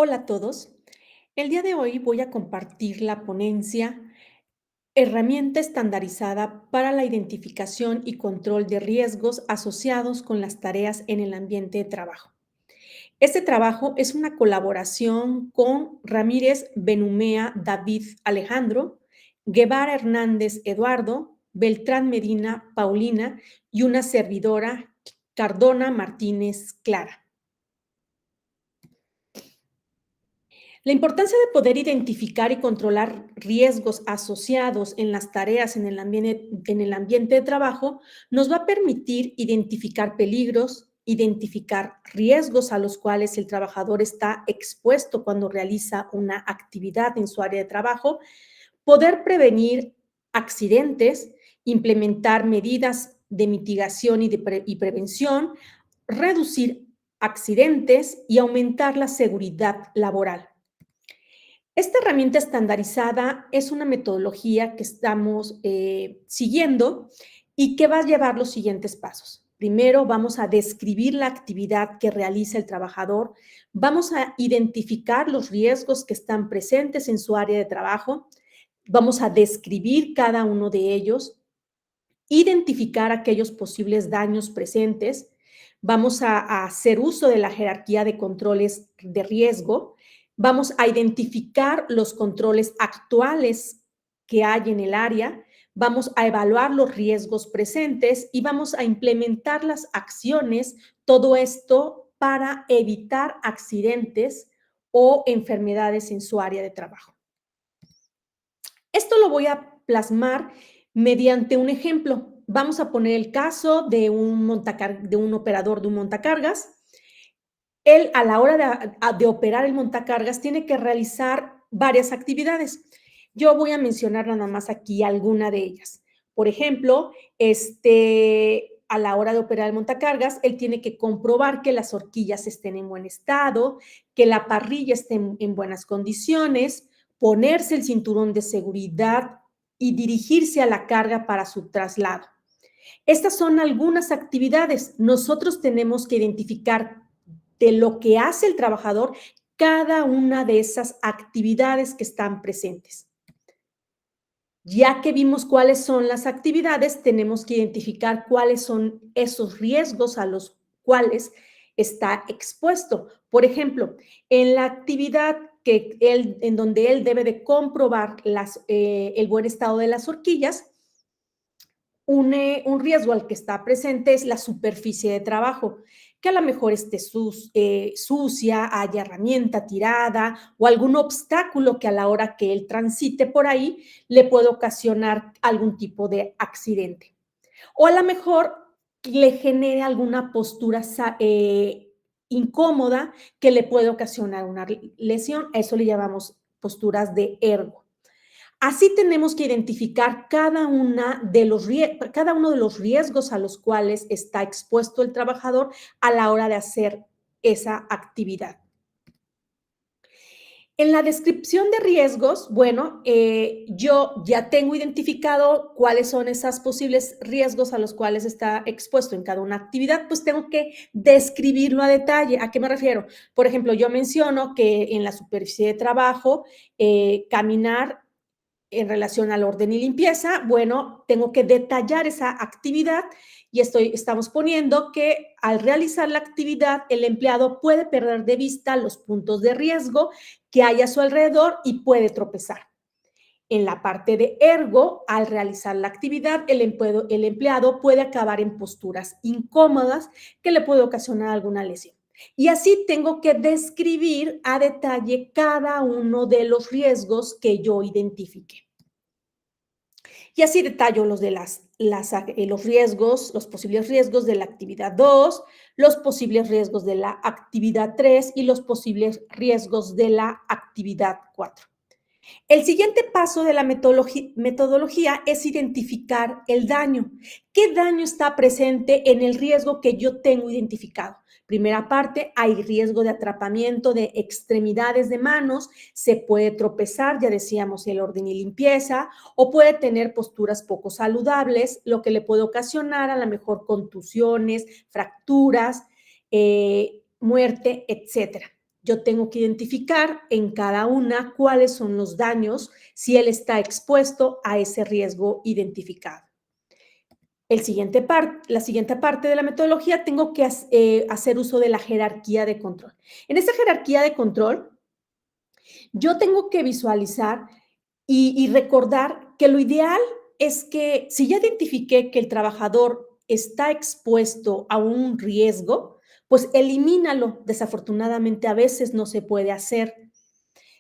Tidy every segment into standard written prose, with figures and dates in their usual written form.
Hola a todos. El día de hoy voy a compartir la ponencia Herramienta estandarizada para la identificación y control de riesgos asociados con las tareas en el ambiente de trabajo. Este trabajo es una colaboración con Ramírez Benumea David Alejandro, Guevara Hernández Eduardo, Beltrán Medina Paulina y una servidora Cardona Martínez Clara. La importancia de poder identificar y controlar riesgos asociados en las tareas en el ambiente de trabajo nos va a permitir identificar peligros, identificar riesgos a los cuales el trabajador está expuesto cuando realiza una actividad en su área de trabajo, poder prevenir accidentes, implementar medidas de mitigación y prevención, reducir accidentes y aumentar la seguridad laboral. Esta herramienta estandarizada es una metodología que estamos siguiendo y que va a llevar los siguientes pasos. Primero, vamos a describir la actividad que realiza el trabajador, vamos a identificar los riesgos que están presentes en su área de trabajo, vamos a describir cada uno de ellos, identificar aquellos posibles daños presentes, vamos a hacer uso de la jerarquía de controles de riesgo, vamos a identificar los controles actuales que hay en el área, vamos a evaluar los riesgos presentes y vamos a implementar las acciones, todo esto para evitar accidentes o enfermedades en su área de trabajo. Esto lo voy a plasmar mediante un ejemplo. Vamos a poner el caso de un operador de un montacargas. Él, a la hora de operar el montacargas, tiene que realizar varias actividades. Yo voy a mencionar nada más aquí alguna de ellas. Por ejemplo, a la hora de operar el montacargas, él tiene que comprobar que las horquillas estén en buen estado, que la parrilla esté en buenas condiciones, ponerse el cinturón de seguridad y dirigirse a la carga para su traslado. Estas son algunas actividades. Nosotros tenemos que identificar de lo que hace el trabajador cada una de esas actividades que están presentes. Ya que vimos cuáles son las actividades, tenemos que identificar cuáles son esos riesgos a los cuales está expuesto. Por ejemplo, en la actividad en donde él debe de comprobar el buen estado de las horquillas, un riesgo al que está presente es la superficie de trabajo, que a lo mejor esté sucia, haya herramienta tirada o algún obstáculo que a la hora que él transite por ahí le puede ocasionar algún tipo de accidente. O a lo mejor le genere alguna postura incómoda que le puede ocasionar una lesión. A eso le llamamos posturas de ergo. Así tenemos que identificar cada uno de los riesgos a los cuales está expuesto el trabajador a la hora de hacer esa actividad. En la descripción de riesgos, bueno, yo ya tengo identificado cuáles son esos posibles riesgos a los cuales está expuesto en cada una actividad, pues tengo que describirlo a detalle. ¿A qué me refiero? Por ejemplo, yo menciono que en la superficie de trabajo, caminar en relación al orden y limpieza, bueno, tengo que detallar esa actividad y estamos poniendo que al realizar la actividad, el empleado puede perder de vista los puntos de riesgo que hay a su alrededor y puede tropezar. En la parte de ergo, al realizar la actividad, el empleado puede acabar en posturas incómodas que le puede ocasionar alguna lesión. Y así tengo que describir a detalle cada uno de los riesgos que yo identifique. Y así detallo los riesgos, los posibles riesgos de la actividad 2, los posibles riesgos de la actividad 3 y los posibles riesgos de la actividad 4. El siguiente paso de la metodología es identificar el daño. ¿Qué daño está presente en el riesgo que yo tengo identificado? Primera parte, hay riesgo de atrapamiento de extremidades de manos, se puede tropezar, ya decíamos, el orden y limpieza, o puede tener posturas poco saludables, lo que le puede ocasionar a lo mejor contusiones, fracturas, muerte, etcétera. Yo tengo que identificar en cada una cuáles son los daños si él está expuesto a ese riesgo identificado. La siguiente parte de la metodología, tengo que hacer uso de la jerarquía de control. En esta jerarquía de control, yo tengo que visualizar y recordar que lo ideal es que si ya identifiqué que el trabajador está expuesto a un riesgo, pues elimínalo. Desafortunadamente, a veces no se puede hacer.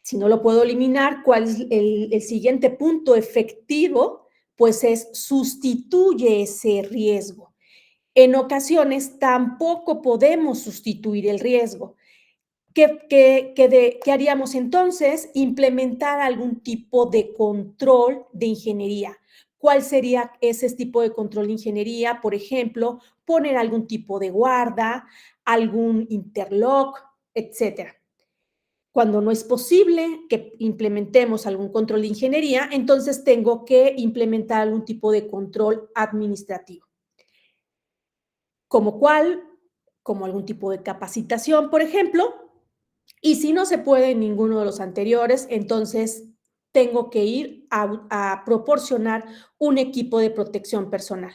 Si no lo puedo eliminar, ¿cuál es el siguiente punto efectivo? Pues es sustituye ese riesgo. En ocasiones tampoco podemos sustituir el riesgo. ¿Qué haríamos entonces? Implementar algún tipo de control de ingeniería. ¿Cuál sería ese tipo de control de ingeniería? Por ejemplo, poner algún tipo de guarda, algún interlock, etcétera. Cuando no es posible que implementemos algún control de ingeniería, entonces tengo que implementar algún tipo de control administrativo. ¿Como cuál? Como algún tipo de capacitación, por ejemplo. Y si no se puede ninguno de los anteriores, entonces tengo que ir a proporcionar un equipo de protección personal.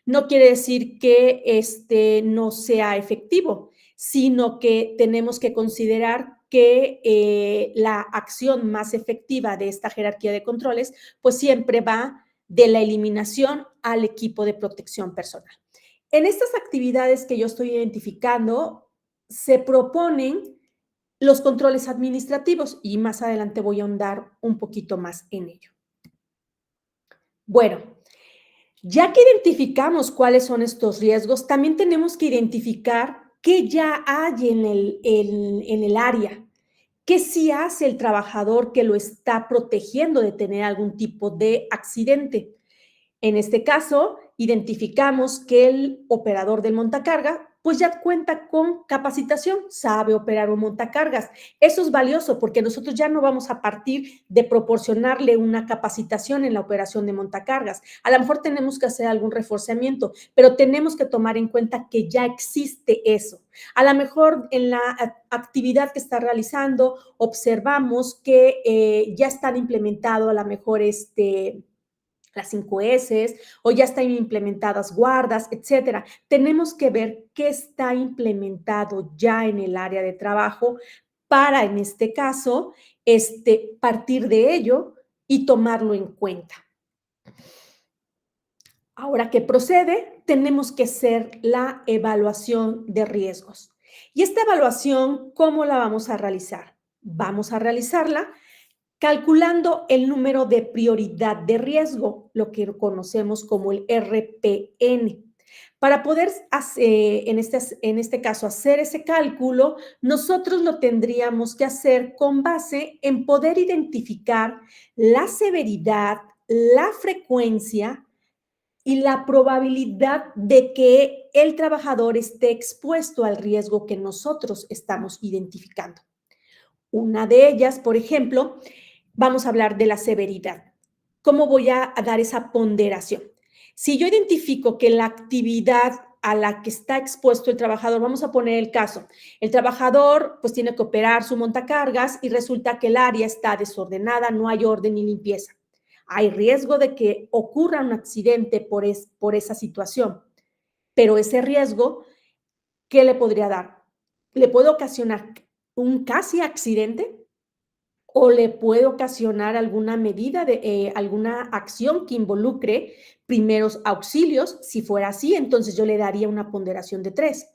No quiere decir que este no sea efectivo, sino que tenemos que considerar que la acción más efectiva de esta jerarquía de controles, pues siempre va de la eliminación al equipo de protección personal. En estas actividades que yo estoy identificando, se proponen los controles administrativos y más adelante voy a ahondar un poquito más en ello. Bueno, ya que identificamos cuáles son estos riesgos, también tenemos que identificar qué ya hay en el área. ¿Qué sí hace el trabajador que lo está protegiendo de tener algún tipo de accidente? En este caso, identificamos que el operador del montacarga pues ya cuenta con capacitación, sabe operar un montacargas. Eso es valioso porque nosotros ya no vamos a partir de proporcionarle una capacitación en la operación de montacargas. A lo mejor tenemos que hacer algún reforzamiento, pero tenemos que tomar en cuenta que ya existe eso. A lo mejor en la actividad que está realizando observamos que ya están implementados a lo mejor las 5 S o ya están implementadas guardas, etcétera. Tenemos que ver qué está implementado ya en el área de trabajo para, en este caso, partir de ello y tomarlo en cuenta. Ahora que procede, tenemos que hacer la evaluación de riesgos. Y esta evaluación, ¿cómo la vamos a realizar? Vamos a realizarla calculando el número de prioridad de riesgo, lo que conocemos como el RPN. Para poder, en este caso, hacer ese cálculo, nosotros lo tendríamos que hacer con base en poder identificar la severidad, la frecuencia y la probabilidad de que el trabajador esté expuesto al riesgo que nosotros estamos identificando. Una de ellas, por ejemplo, vamos a hablar de la severidad. ¿Cómo voy a dar esa ponderación? Si yo identifico que la actividad a la que está expuesto el trabajador, vamos a poner el caso, el trabajador pues tiene que operar su montacargas y resulta que el área está desordenada, no hay orden ni limpieza. Hay riesgo de que ocurra un accidente por esa situación, pero ese riesgo, ¿qué le podría dar? ¿Le puede ocasionar un casi accidente? ¿O le puede ocasionar alguna medida alguna acción que involucre primeros auxilios? Si fuera así, entonces yo le daría una ponderación de 3.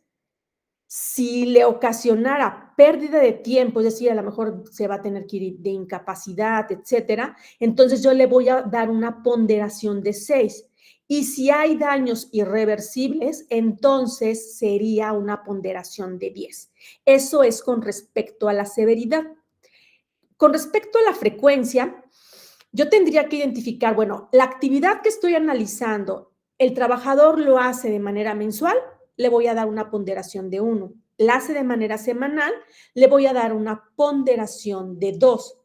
Si le ocasionara pérdida de tiempo, es decir, a lo mejor se va a tener que ir de incapacidad, etcétera, entonces yo le voy a dar una ponderación de 6. Y si hay daños irreversibles, entonces sería una ponderación de 10. Eso es con respecto a la severidad. Con respecto a la frecuencia, yo tendría que identificar, bueno, la actividad que estoy analizando, el trabajador lo hace de manera mensual, le voy a dar una ponderación de 1. La hace de manera semanal, le voy a dar una ponderación de 2.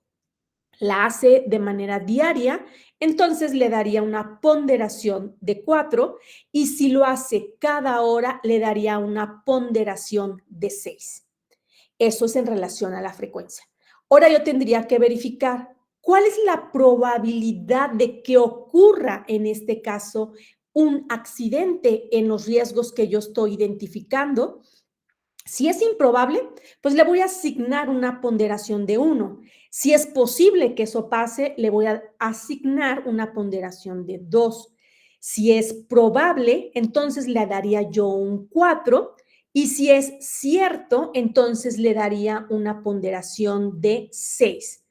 La hace de manera diaria, entonces le daría una ponderación de 4. Y si lo hace cada hora, le daría una ponderación de 6. Eso es en relación a la frecuencia. Ahora yo tendría que verificar cuál es la probabilidad de que ocurra, en este caso, un accidente en los riesgos que yo estoy identificando. Si es improbable, pues le voy a asignar una ponderación de 1. Si es posible que eso pase, le voy a asignar una ponderación de 2. Si es probable, entonces le daría yo un 4. Y si es cierto, entonces le daría una ponderación de 6.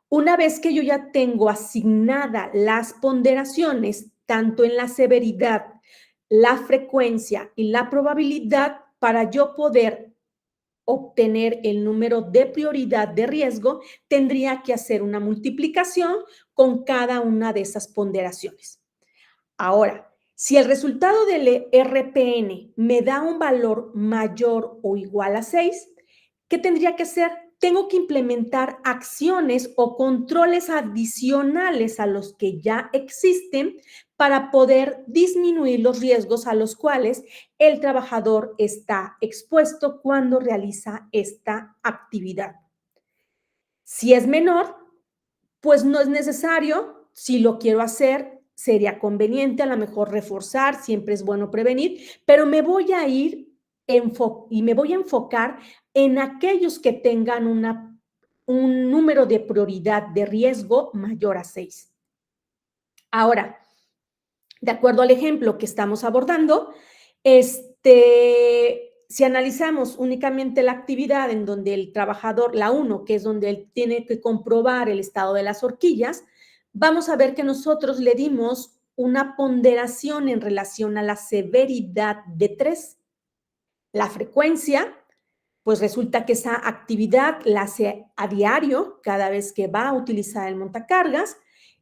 Una vez que yo ya tengo asignadas las ponderaciones, tanto en la severidad, la frecuencia y la probabilidad, para yo poder obtener el número de prioridad de riesgo, tendría que hacer una multiplicación con cada una de esas ponderaciones. Ahora, si el resultado del RPN me da un valor mayor o igual a 6, ¿qué tendría que hacer? Tengo que implementar acciones o controles adicionales a los que ya existen para poder disminuir los riesgos a los cuales el trabajador está expuesto cuando realiza esta actividad. Si es menor, pues no es necesario. Si lo quiero hacer, sería conveniente a lo mejor reforzar, siempre es bueno prevenir, pero me voy a ir y me voy a enfocar en aquellos que tengan un número de prioridad de riesgo mayor a 6. Ahora, de acuerdo al ejemplo que estamos abordando, si analizamos únicamente la actividad en donde el trabajador, la 1, que es donde él tiene que comprobar el estado de las horquillas, vamos a ver que nosotros le dimos una ponderación en relación a la severidad de 3. La frecuencia, pues resulta que esa actividad la hace a diario, cada vez que va a utilizar el montacargas,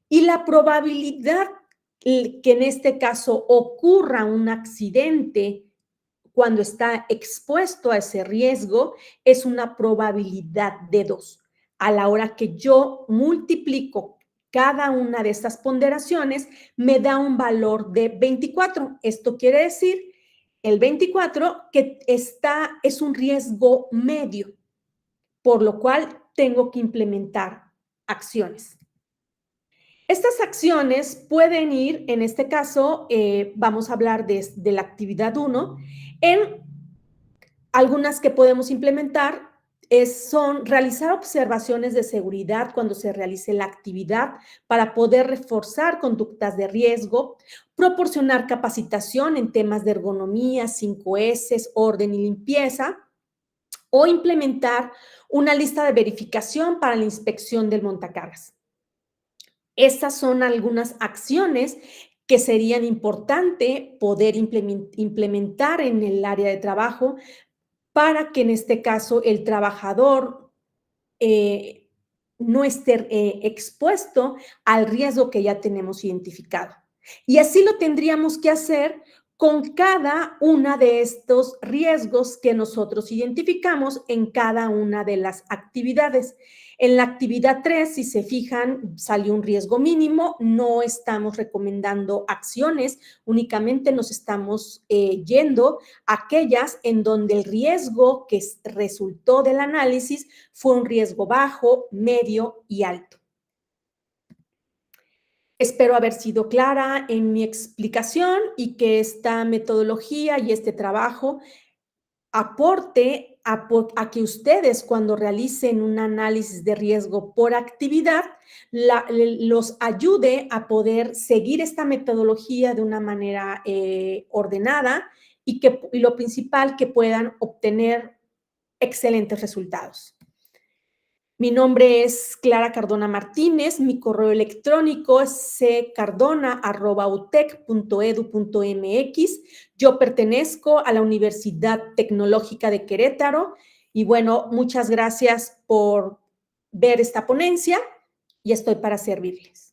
y la probabilidad que en este caso ocurra un accidente cuando está expuesto a ese riesgo es una probabilidad de 2. A la hora que yo multiplico cada una de estas ponderaciones, me da un valor de 24. Esto quiere decir, el 24, que es un riesgo medio, por lo cual tengo que implementar acciones. Estas acciones pueden ir, en este caso, vamos a hablar de la actividad 1, en algunas que podemos implementar son realizar observaciones de seguridad cuando se realice la actividad para poder reforzar conductas de riesgo, proporcionar capacitación en temas de ergonomía, 5S, orden y limpieza, o implementar una lista de verificación para la inspección del montacargas. Estas son algunas acciones que serían importante poder implementar en el área de trabajo para que en este caso el trabajador no esté expuesto al riesgo que ya tenemos identificado. Y así lo tendríamos que hacer con cada una de estos riesgos que nosotros identificamos en cada una de las actividades. En la actividad 3, si se fijan, salió un riesgo mínimo, no estamos recomendando acciones, únicamente nos estamos yendo a aquellas en donde el riesgo que resultó del análisis fue un riesgo bajo, medio y alto. Espero haber sido clara en mi explicación y que esta metodología y este trabajo aporte a que ustedes, cuando realicen un análisis de riesgo por actividad, los ayude a poder seguir esta metodología de una manera ordenada y lo principal, que puedan obtener excelentes resultados. Mi nombre es Clara Cardona Martínez, mi correo electrónico esccardona@utec.edu.mx. Yo pertenezco a la Universidad Tecnológica de Querétaro y bueno, muchas gracias por ver esta ponencia y estoy para servirles.